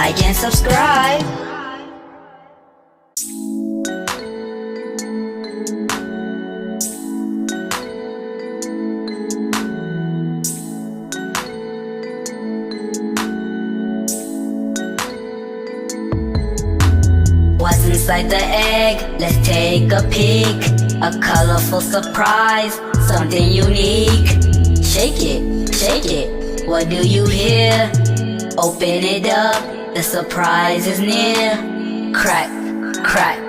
like and subscribe. What's inside the egg? Let's take a peek. A colorful surprise, something unique. Shake it, what do you hear? Open it up, the surprise is near. Crack, crack,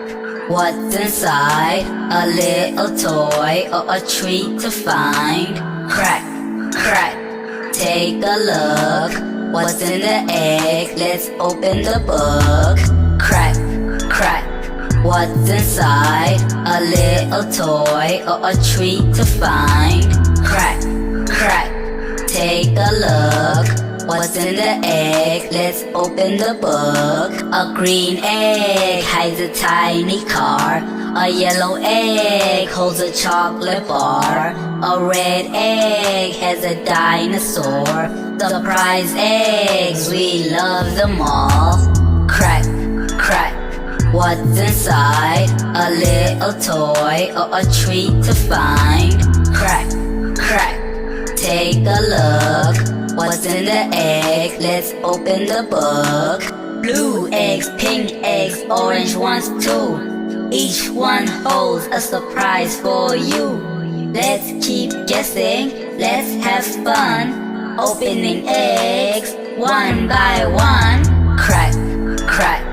what's inside? A little toy or a treat to find. Crack, crack, take a look. What's in the egg? Let's open the book. Crack, crack, what's inside? A little toy or a treat to find. Crack, crack, take a look. What's in the egg? Let's open the book. A green egg hides a tiny car. A yellow egg holds a chocolate bar. A red egg has a dinosaur. Surprise eggs, we love them all. Crack, crack, what's inside? A little toy or a treat to find. Crack, crack, take a look. What's in the egg? Let's open the book. Blue eggs, pink eggs, orange ones too. Each one holds a surprise for you. Let's keep guessing, let's have fun. Opening eggs, one by one. Crack, crack,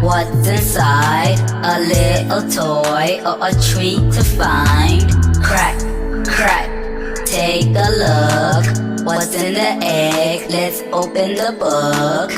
what's inside? A little toy or a treat to find. Crack, crack, take a look. What's in the egg? Let's open the book.